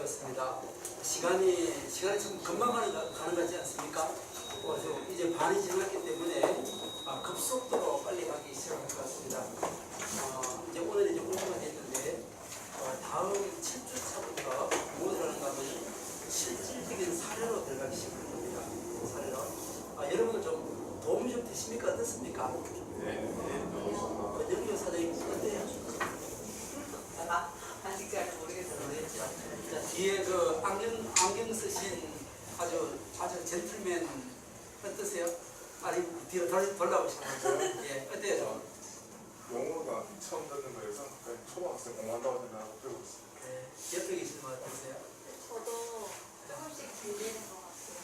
반갑습니다. 시간이 좀 금방 가는 것 같지 않습니까? 이제 반이 지났기 때문에 급속도로 빨리 가기 시작할 것 같습니다. 이제 오늘 이제 5주가 됐는데 다음 7주차부터 무엇을 하는가 하면 실질적인 사례로 들어가기 시작할 겁니다. 사례로. 여러분들 좀 도움이 좀 되십니까? 어떻습니까? 네. 연교 사장님 어때요? 아직 잘 모르겠어요. 자, 뒤에 그 안경 쓰신 아주 젠틀맨 어떠세요? 아니 뒤로 돌아오시나요? 예, 어때요? 용어가 처음 듣는 거여서 초등학생 공부한다고 생각하고 배우고 있습니다. 네, 옆에 계시는 분 어떠세요? 저도 조금씩 들리는 것 같아요.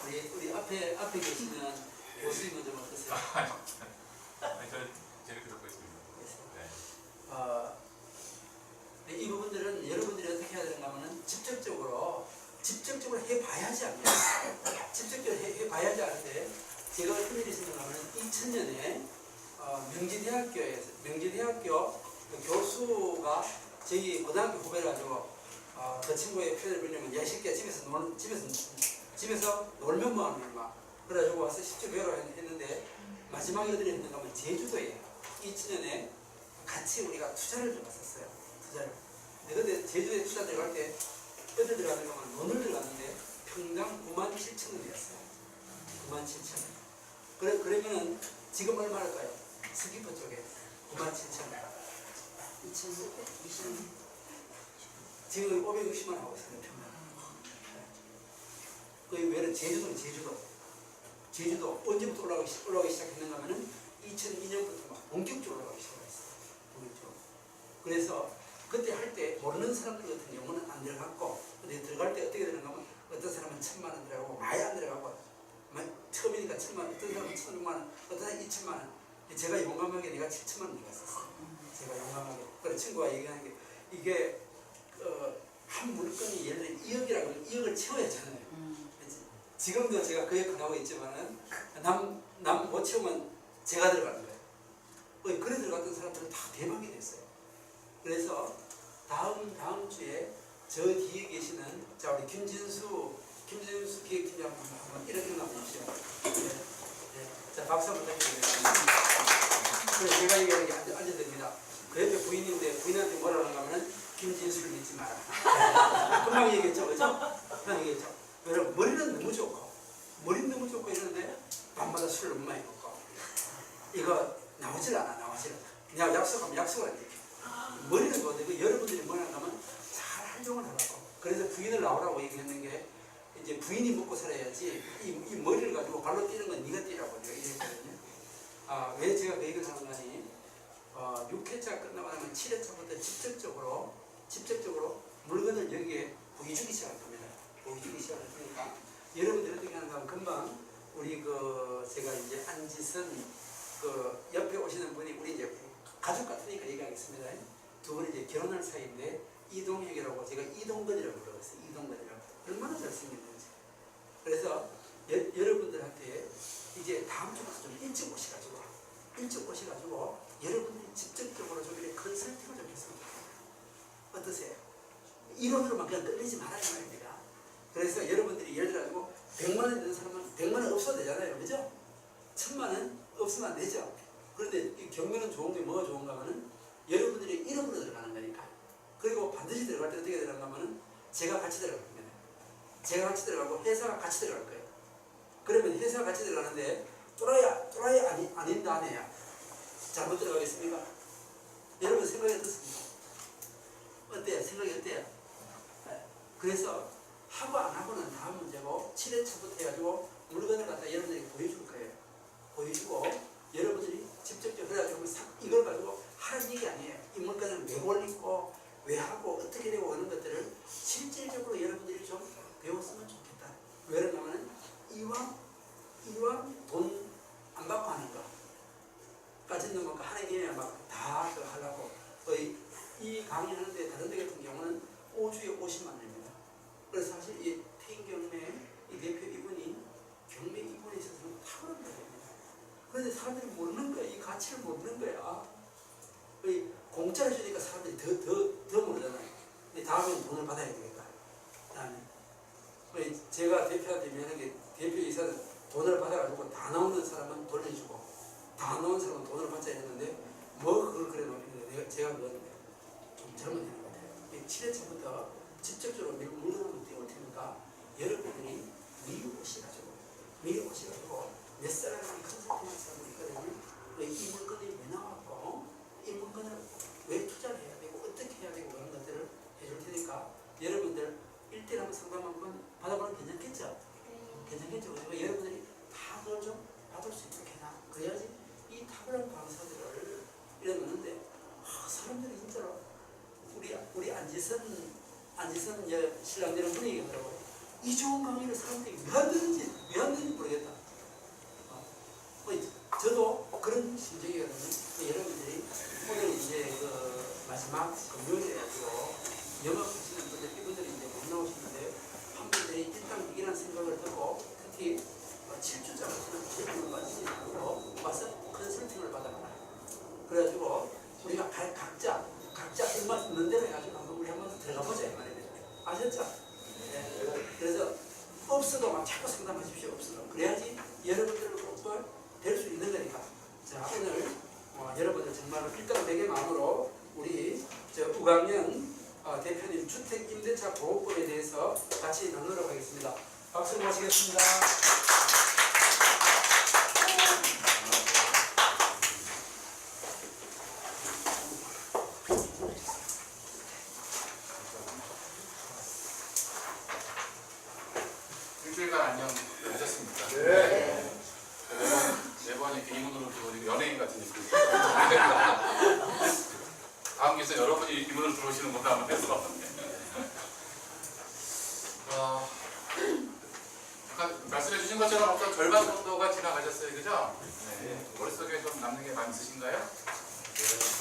네, 우리 앞에 계시는 교수님은 좀 어떠세요? 아니, 저는 재밌게 듣고 있습니다. 네, 이 부분들은 여러분들이 어떻게 해야 되는가 하면 직접적으로 해봐야지 압니다. 직접적으로 해봐야지 아는데 제가 어떤 일이 생각하면 2000년에 명지대학교 그 교수가 저희 고등학교 후배를 가지고 그 친구의 표현을 빌리면 야, 이 새끼야 집에서 놀면 뭐하는 거야. 그래가지고 와서 실제 배우러 했는데 마지막에 어디를 했는가 하면 제주도에 2000년에 같이 우리가 투자를 들어갔었어요. 투자를. 근데 제주도에 투자 들어갈 때 어디 들어가는 거면 논을 들어갔는데 평당 97,000원이었어요. 97,000원. 그러면은 지금 얼마일까요? 스키퍼 쪽에 97,000원. 2020년. 지금 560만 원 하고 있어요. 평당. 그 외에는 제주도 언제부터 올라가기 시작했는가 하면은 2002년부터 막 본격적으로 올라가기 시작했어요. 본격적으로. 그래서 그때 할 때 모르는 사람들 같은 경우는 안 들어갔고, 근데 들어갈 때 어떻게 들어가면 어떤 사람은 1,000만 원 들어가고 많이 안 들어가고, 처음이니까 1,000만 원, 어떤 사람은 1,600만 원, 어떤 사람은 2,000만 원. 제가 용감하게 내가 7,000만 원 들어갔었어요. 제가 용감하게. 그래서 친구가 얘기하는 게 이게 한 물건이 예를 들어 2억이라고 하면 2억을 채워야 하잖아요. 지금도 제가 그 역할을 하고 있지만은 남 못 채우면 제가 들어가는 거예요. 그래 들어갔던 사람들은 다 대박이 됐어요. 그래서 다음 주에 저 뒤에 계시는 자 우리 김진수 기획팀장 한번 이렇게 나와주십시오. 네. 자 박수 한번 부탁드리겠습니다. 그래서 제가 얘기하는 게 아주 됩니다. 그 옆에 부인인데 부인한테 뭐라 하는가 하면 김진수를 믿지 마라. 금방 얘기했죠, 그죠? 금방 얘기했죠. 왜냐면 머리는 너무 좋고 이러는데 밤마다 술을 너무 많이 먹고 이거 나오질 않아. 그냥 약속하면 약속을 안 지켜. 머리는 좋은데 여러분들이 뭐냐 하면 잘 활용을 하라고. 그래서 부인을 나오라고 얘기했는 게 이제 부인이 먹고 살아야지 이 머리를 가지고 발로 뛰는 건 네가 뛰라고 내가 얘기했거든요. 왜 제가 그 얘기를 하는 거니 6회차 끝나고 나면 7회차부터 직접적으로 물건을 여기에 보여주기 시작할 겁니다. 보여주기 시작할 테니까 여러분들이 어떻게 하는가 하면 금방 우리 제가 이제 안지선 옆에 오시는 분이 우리 이제 가족 같으니까 얘기하겠습니다. 두 분이 이제 결혼할 사이인데 이동혁이라고 제가 이동건이라고 불러봤어요. 이동건이라고. 얼마나 잘생겼는지. 그래서 여러분들한테 이제 다음 주부터 좀 일찍 오셔가지고 여러분들이 직접적으로 좀 이렇게 컨설팅을 좀 했으면 좋겠어요. 어떠세요? 이론으로만 그냥 끌리지 말아야 말입니다. 그래서 여러분들이 예를 들어가지고 100만 원 되는 사람은 100만 원 없어도 되잖아요. 그죠? 1,000만 원 없으면 안 되죠. 그런데 이 경매는 좋은 게 뭐가 좋은가 하면은 여러분들이 이름으로 들어가는 거니까. 그리고 반드시 들어갈 때 어떻게 들어간가 하면은 제가 같이 들어갈 겁니다. 제가 같이 들어가고 회사가 같이 들어갈 거예요. 그러면 회사가 같이 들어가는데 또라이 아닌다 아니야. 잘못 들어가겠습니까? 여러분 생각이 어떻습니까? 어때요? 생각이 어때요? 네. 그래서 하고 안 하고는 다음 문제고 7회차부터 해가지고 물건을 갖다 여러분들에게 보여줄 거예요. 보여주고 여러분들이 직접적으로 해가지고 이걸 가지고 하는 얘기 아니에요. 이 물건을 왜 올리고 왜 하고 어떻게 되고 하는 것들을 실질적으로 여러분들이 좀 배웠으면 좋겠다. 왜 그러냐면 이왕 돈 안 받고 하는 거까지는 뭐 하는 게 막 다 하려고 이 강의하는데 다른 데 같은 경우는 5주에 50만 원입니다. 그래서 사실 이 태인경매 이 대표 이분이 경매 이분에 있어서는 탁월한 분입니다. 그런데 사람들이 모르는 거야. 이 가치를 모르는 거야. 공짜를 주니까 사람들이 더 모르잖아요. 다음엔 돈을 받아야 되겠다. 다음에 제가 대표한테 미안하게 대표이사는 돈을 받아가지고 다 나오는 사람은 돌려주고 다 나오는 사람은 돈을 받자 했는데 뭐 그걸 그래 놓으면 제가 그건 좀 잘못된 것 같아요. 7회차부터 직접적으로 물건을 띄울 테니까 여러분들이 미리 오셔가지고 몇 사람이 컨설팅한 사람이 있거든요. 이 물건이 왜 나왔고 이 물건을 왜 투자를 해야 되고 어떻게 해야 되고 그런 것들을 해줄 테니까 여러분들 1대1 한번 상담 한번 받아보면 괜찮겠죠? 괜찮겠죠? 그리고 여러분들이 다 그걸 좀 받을 수 있도록 해라. 그래야지 이 탁월한 강사들을 이러는데 사람들이 진짜로 우리 안지선 신랑들은 그런 얘기 하더라고요. 이 좋은 강의를 사람들이 왜 안 듣는지 모르겠다. 저도 그런 심정이거든요. 여러분들이 오늘 이제 그 마지막 금요일에 가지고 영업하시는 분들 이분들이 이제 못 나오시는데 한 분들이 일단 이런 생각을 듣고 특히 7주짜리 하시는 분들을 맞지 않고 와서 컨설팅을 받아봐라. 그래가지고 우리가 각자 얼마 있는 대로 해가지고 우리 한번 들어가 보자 이 말이에요. 아셨죠? 네. 그래서 없어도 막 자꾸 상담하십시오. 없어도 그래야지 여러분들로부터 될 수 있는 거니까. 자, 오늘 여러분들 정말 일당백의 마음으로 우리 우강연 대표님 주택임대차 보호법에 대해서 같이 나누도록 하겠습니다. 박수 모시겠습니다. 일주일간 안녕 하셨습니까? 네. 매번 이렇게 이문으로 들어오니까 연예인 같은 느낌이 다음 기회에 여러분이 이문으로 들어오시는구나 한번 해서 아까 말씀해 주신 것처럼 어떤 절반 정도가 지나가셨어요. 그죠? 네. 머릿속에 좀 남는 게 많이 있으신가요?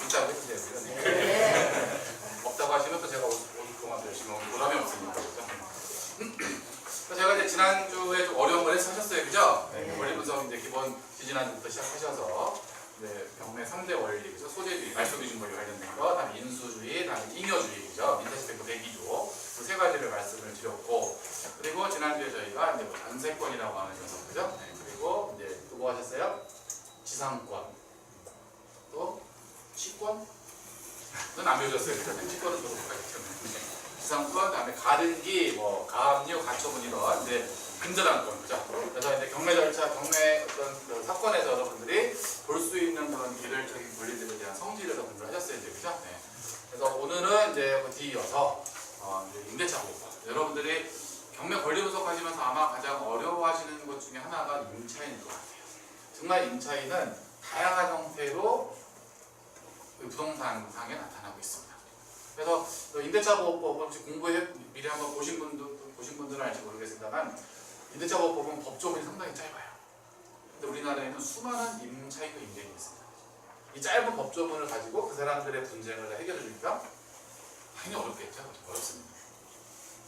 있다고 해주세요. 네. 없다고 하시면 또 제가 5주 동안 열심히 하고 보람이 없으니까. 그죠? 제가 이제 지난주에 좀 어려운 걸 하셨어요. 그죠? 네. 원리 분석 이제 기본 지난주부터 시작하셔서 네, 경매 3대 원리, 그죠? 소재주의, 말소기준 권리 관련된 거, 다음에 인수주의, 다음에 잉여주의, 그죠? 민사집행부 대기조 그 세 가지를 말씀을 드렸고, 그리고 지난주에 저희가 이제 뭐 전세권이라고 하는 녀석, 그죠? 네, 그리고 이제 또 뭐 하셨어요? 지상권, 또 취권? 그건 안 배우셨어요. 그죠? 취권은 저도 못 가겠죠. 지상권, 다음에 가등기, 뭐 가압류, 가처분 이런 이제 근저당권, 그죠? 그래서 이제 경매 절차, 경매 어떤 그 사건에서 여러분들이 볼 수 있는 그런 기술적인 권리들에 대한 성질을 공부를 하셨어요, 이제, 그죠? 네. 그래서 오늘은 이제 그 뒤이어서 이제 임대차 보호법. 여러분들이 경매 권리 분석하시면서 아마 가장 어려워하시는 것 중에 하나가 임차인일 것 같아요. 정말 임차인은 다양한 형태로 부동산상에 나타나고 있습니다. 그래서 임대차 보호법을 혹시 공부해 미리 한번 보신 분들은 알지 모르겠습니다만 임대차 보호법은 법조문이 상당히 짧아요. 근데 우리나라에는 수많은 임차인과 임대인이 있습니다. 이 짧은 법조문을 가지고 그 사람들의 분쟁을 해결해 주니까 당연히 어렵겠죠. 어렵습니다.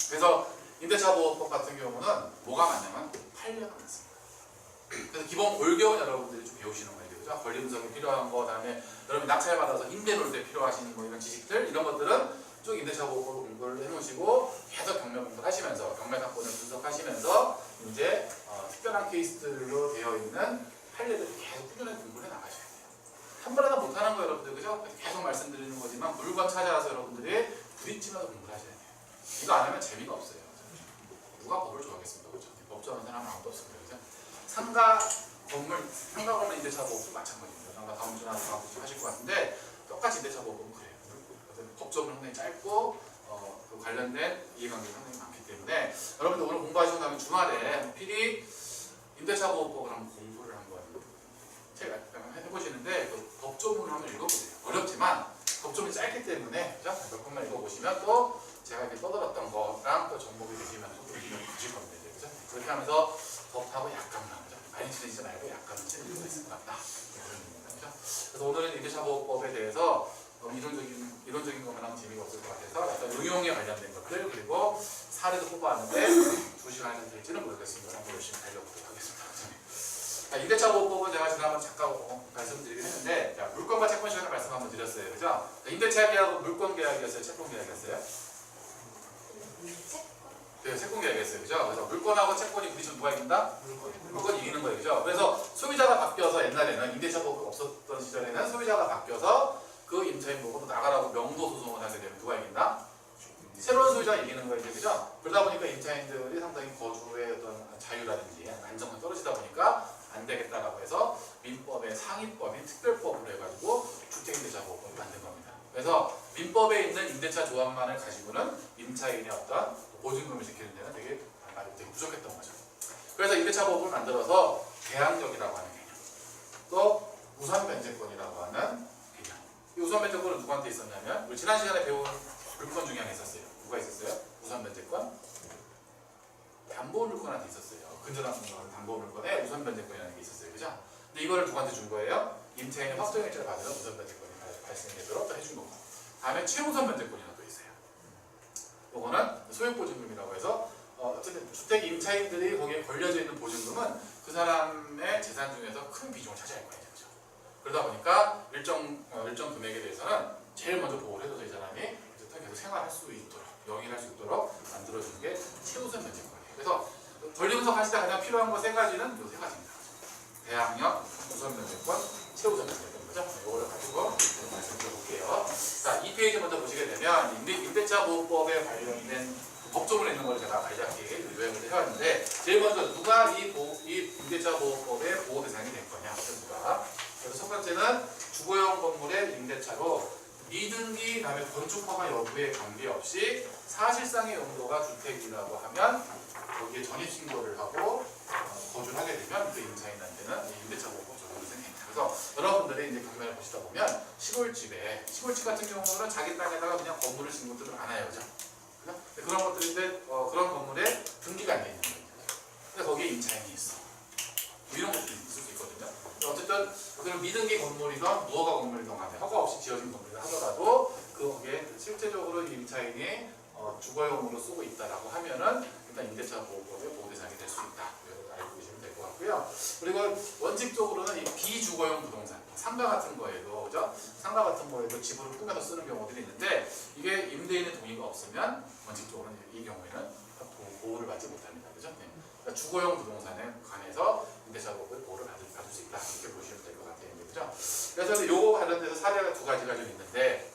그래서 임대차 보호법 같은 경우는 뭐가 많냐면 판례가 많습니다. 그래서 기본 골격은 여러분들이 좀 배우시는 거예요. 그죠? 권리 분석이 필요한 거, 다음에 여러분이 낙찰 받아서 임대 놓을 때 필요하신 뭐 이런 지식들 이런 것들은 쭉 임대차 보호법을 공부를 해놓으시고 계속 경매 공부를 하시면서 경매 사건을 분석하시면서 이제 특별한 케이스들로 되어 있는 판례들을 계속 꾸준히 공부를 해 나가셔야 돼요. 한 번 하나 못하는 거 여러분들, 그죠? 계속 말씀드리는 거지만 물건 찾아와서 여러분들이 부딪히면서 공부를 하셔야 돼요. 이거 안 하면 재미가 없어요. 누가 법을 좋아하겠습니까? 그죠? 법 좋아하는 사람은 아무도 없습니다. 그죠? 상가 건물 임대차 보호도 마찬가지입니다. 아마 다음 주나 다음 주 하실 것 같은데 똑같이 임대차 보호는 그래요. 법조문은 상당히 짧고 그 관련된 이해관계가 상당히 많기 때문에 여러분들 오늘 공부하시고 나면 주말에 필히 임대차 보호법을 한번 공부를 한번 해보시는데 그 법조문을 한번 읽어보세요. 어렵지만 법조문이 짧기 때문에 몇 번만 읽어보시면 또 제가 이렇게 떠들었던 거랑 또 접목이 되시면서 보실 겁니다. 그죠? 그렇게 하면서 법하고 약간만 많이 치지 말고 약간은 치는 이유가 있을 것 같다. 그런 의미입니다. 그죠? 그래서 오늘은 임대차 보호법에 대해서 이론적인 것만 하면 재미가 없을 것 같아서 약간 응용에 관련된 것들 그리고 사례도 뽑아왔는데 2시간이 될지는 모르겠습니다. 한번 열심히 달려보도록 하겠습니다. 임대차 보호법은 제가 지난번 잠깐 말씀드리긴 했는데 물건과 채권 시간에 말씀 한번 드렸어요. 그죠? 임대차 계약은 물건 계약이었어요? 채권 계약이었어요? 네, 채권 계약했어요. 그죠? 그래서 물건하고 채권이 부딪히면 누가 이긴다? 물건이 이기는 거예요. 그죠? 그래서 소유자가 바뀌어서 옛날에는 임대차 보호가 없었던 시절에는 소유자가 바뀌어서 그 임차인 보고 나가라고 명도 소송을 하게 되면 누가 이긴다? 새로운 소유자가 이기는 거예요. 그죠? 그러다 보니까 임차인들이 상당히 거주의 어떤 자유라든지 안정감이 떨어지다 보니까 안 되겠다라고 해서 민법의 상위법인 특별법으로 해가지고 주택임대차 보호법을 만든 겁니다. 그래서 민법에 있는 임대차 조항만을 가지고는 임차인의 어떤 보증금을 지키는 데는 되게 부족했던 거죠. 그래서 임대차 보호법을 만들어서 대항력이라고 하는 개념, 또 우선 변제권이라고 하는 개념. 이 우선 변제권은 누구한테 있었냐면 우리 지난 시간에 배운 물권 중에 하나 있었어요. 누가 있었어요? 우선 변제권? 담보 물권한테 있었어요. 근저당 담보 물권에 우선 변제권이라는 게 있었어요. 그죠? 근데 이거를 누구한테 준 거예요? 임차인이 확정일자를 받으면 우선 변제권이 발생되도록 해준 거고. 다음에 최우선 변제권이라는 또 있어요. 요거는 소액보증금이라고 해서 어쨌든 주택 임차인들이 거기에 걸려져 있는 보증금은 그 사람의 재산 중에서 큰 비중을 차지할 거예요. 그죠? 그러다 보니까 일정 금액에 대해서는 제일 먼저 보호를 해줘서 이 사람이 어쨌든 계속 생활할 수 있도록 영위할 수 있도록 만들어주는 게 최우선 변제권이에요. 그래서 권리분석 하시다 가장 필요한 거 세 가지는 이 세 가지입니다. 대항력, 우선 변제권, 최우선 변제권. 그죠? 이거를 가지고 말씀드려 볼게요. 자, 2페이지 먼저 보시게 되면 임대차 보호법에 관련된 법조문에 있는 걸 제가 간략히 요약을 해왔는데 제일 먼저 누가 이 임대차 보호법의 보호 대상이 될 거냐? 누가? 그래서 첫 번째는 주거용 건물의 임대차로 미등기 다음에 건축 허가 여부에 관계없이 사실상의 용도가 주택이라고 하면 거기에 전입신고를 하고 거주를 하게 되면 그 임차인한테는 임대차 보호법 적용이 생깁니다. 그래서 여러분들이 이제 경매를 보시다 보면 시골집 같은 경우는 자기 땅에다가 그냥 건물을 짓는 것들은 안 해요. 그죠? 그런 것들인데 그런 건물에 등기가 안 돼 있는 거예요. 근데 거기에 임차인이 있어. 뭐 이런 것들이 있을 수 있거든요. 어쨌든 그런 미등기 건물이건 무허가 건물이건 간에 허가 없이 지어진 건물이라 하더라도 거기에 실제적으로 이 임차인이 주거용으로 쓰고 있다라고 하면은 일단 임대차 보호법의 보호 대상이 될 수 있다. 알고 계시면 될 것 같고요. 그리고 원칙적으로는 이 비주거용 부동산, 상가 같은 거에도 그죠? 상가 같은 거에도 집으로 꾸며서 쓰는 경우들이 있는데 이게 임대인의 동의가 없으면 원칙적으로는 이 경우에는 보호를 받지 못합니다. 그죠? 네. 그러니까 주거용 부동산에 관해서 임대차 보호의 보호를 받을 수 있다. 이렇게 보시면 될 것 같아요. 그죠? 그래서 요거 관련돼서 사례가 두 가지가 좀 있는데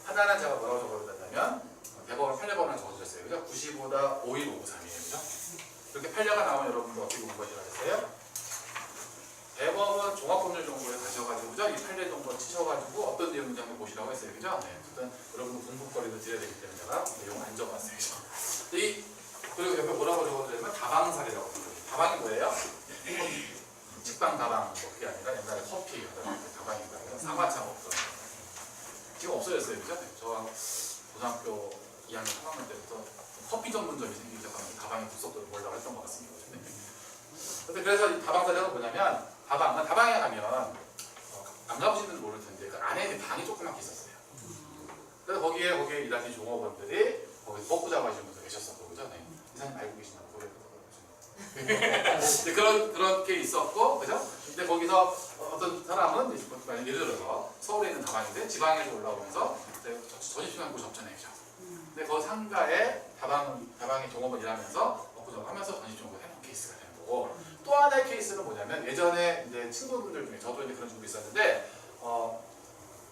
하나는 제가 뭐라고 적어드렸냐면 대법원 판례번호를 적어드렸어요. 그죠? 95다 51553이에요. 그죠? 이렇게 판례가 나오면 여러분들 어떻게 공부하시라 했어요? 대법원 종합법률정보에 가셔가지고 그죠? 이 판례 정보 치셔가지고 어떤 내용인지 한번 보시라고 했어요. 그죠? 네. 어쨌든 여러분들 공부거리도 드려야 되기 때문에 제가 내용을 안 적어놨어요. 그죠? 그리고 옆에 뭐라고 적어드리면 다방사례라고 적어드려요. 다방이 뭐예요? 식빵 다방 그게 아니라 옛날에 커피 다방인가 사과차 먹던 지금 없어졌어요. 그죠? 네. 저 고등학교 2학년 3학년 때부터 커피 전문점이 생기기 시작하면 다방이 급속도로 몰라고 했던 것 같습니다. 근데 그래서 이 다방사례가 뭐냐면 다방에 가면 안 가보신 분들 모를 텐데 그 안에 방이 조그맣게 있었어요. 그래서 거기에 일하신 종업원들이 거기 먹고 자고 하시는 분들 계셨었고 그죠? 네. 이사님 알고 계시나요? 그렇게 있었고 그죠? 근데 거기서 어떤 사람은 예를 들어서 서울에 있는 다방인데 지방에서 올라오면서 전입신고하고 접전해 계셔. 근데 그 상가에 다방의 종업원 일하면서 먹고 자고 하면서 전입신고를 해놓은 케이스가 되는 거고 또 하나의 케이스는 뭐냐면 예전에 이제 친구분들 중에 저도 이제 그런 친구 있었는데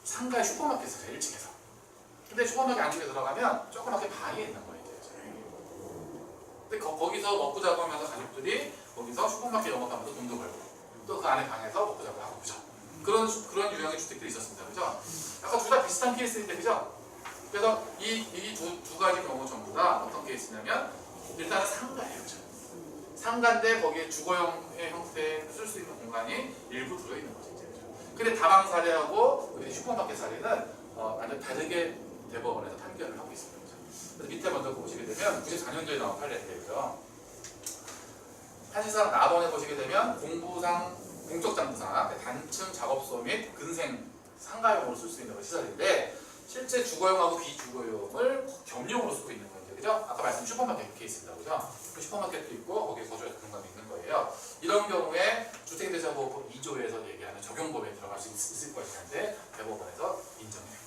상가에 슈퍼마켓이 있어요. 1층에서. 근데 슈퍼마켓 안쪽에 들어가면 조그맣게 방이 있는 거예요. 근데 거기서 먹고 자고 하면서 가족들이 거기서 슈퍼마켓 영업하면서 돈도 벌고 또 그 안에 방에서 먹고 자고 하고 그죠? 그런 유형의 주택들이 있었습니다. 그죠? 약간 둘 다 비슷한 케이스인데 그죠? 그래서 이 두 가지 경우 전부 다 어떤 케이스냐면 일단은 상가예요. 그죠? 상가인데 거기에 주거용의 형태를 쓸 수 있는 공간이 일부 들어있는 거죠. 이제. 근데 다방 사례하고 슈퍼마켓 사례는 완전 다르게 대법원에서 판결을 하고 있습니다. 그래서 밑에 먼저 보시게 되면 94년도에 나온 판례인데 그죠? 사실상 나번에 보시게 되면 공적장부상 단층 작업소 및 근생 상가용으로 쓸 수 있는 시설인데 실제 주거용하고 비주거용을 겸용으로 쓰고 있는 거죠. 그죠? 아까 말씀 슈퍼마켓 케이스입니다. 그죠? 그 슈퍼마켓도 있고 거기에 거주할 공간이 있는 거예요. 이런 경우에 주택임대차보호법 2조에서 얘기하는 적용법에 들어갈 수 있을 것인데 대법원에서 인정이 된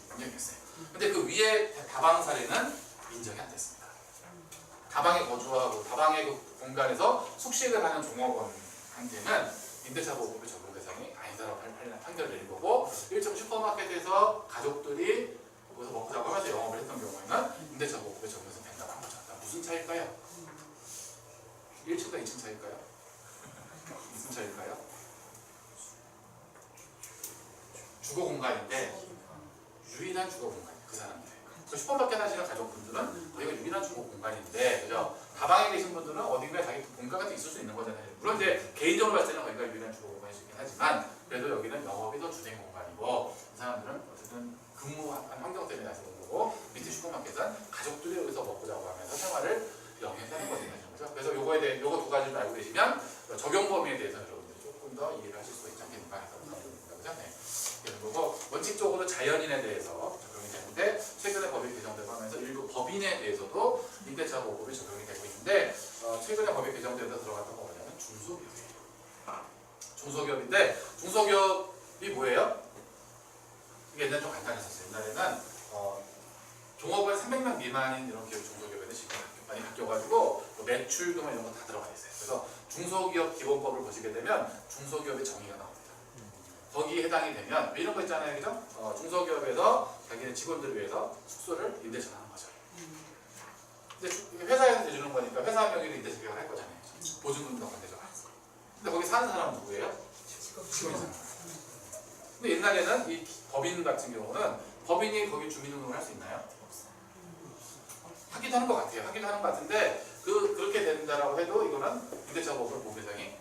겁니다. 인정했어요. 근데 그 위에 다방 사례는 인정이 안 됐습니다. 다방에 거주하고 다방의 그 공간에서 숙식을 하는 종업원한테는 임대차 보호법의 적용 대상이 아니다라고 판결을 내린 거고, 일종 슈퍼마켓에서 가족들이 거기서 먹고 자고 하면서 영업을 했던 경우에는 임대차 보호법의 적용에서 된다고 한 거죠. 무슨 차이일까요? 1층과 2층 차이일까요? 무슨 차이일까요? 주거 공간인데 유일한 주거 공간이에요. 그 사람들. 그 슈퍼마켓 하시는 가족분들은 거기가 유일한 주거 공간인데, 그죠? 다방에 계신 분들은 어딘가에 자기 공간이 있을 수 있는 거잖아요. 물론 이제 개인적으로 봤을 때는 거기가 유일한 주거 공간일 수 있긴 하지만, 그래도 여기는 영업이 더 주된 공간이고, 이 사람들은 어쨌든 근무한 환경 때문에 나서 온 거고, 밑에 슈퍼마켓은 가족들이 여기서 먹고 자고 하면서 생활을 영위한다는 거죠. 그래서 요거에 대해 요거 두 가지를 알고 계시면 적용 범위에 대해서 여러분들이 조금 더 이해를 하실 수 있지 않겠는가 해서 그죠? 네. 그리고 원칙적으로 자연인에 대해서 적용이 되는데, 최근에 법이 개정되고 하면서 일부 법인에 대해서도 임대차 보호법이 적용이 되고 있는데, 최근에 법이 개정되면서 들어갔던 거 뭐냐면 중소기업이에요. 중소기업인데, 중소기업이 뭐예요? 이게 옛날에 좀 간단했었어요. 옛날에는 종업원 300명 미만인 이런 기업 중소기업에는 지금 많이 바뀌어가지고 매출 금액 이런 거 다 들어가 있어요. 그래서 중소기업 기본법을 보시게 되면 중소기업의 정의가 나옵니다. 거기에 해당이 되면 이런 거 있잖아요, 그죠? 중소기업에서 자기네 직원들을 위해서 숙소를 임대차 하는 거죠. 근데 회사에서 내주는 거니까 회사 명의로 임대차 계약을 할 거잖아요. 보증금도 건네죠. 근데 거기 사는 사람은 누구예요? 직원이잖아요. 근데 옛날에는 이 법인 같은 경우는 법인이 거기 주민등록을 할 수 있나요? 하기도 하는 것 같아요. 하기도 하는 것 같은데, 그렇게 된다라고 해도 이거는 임대차 보호법 보호 대상이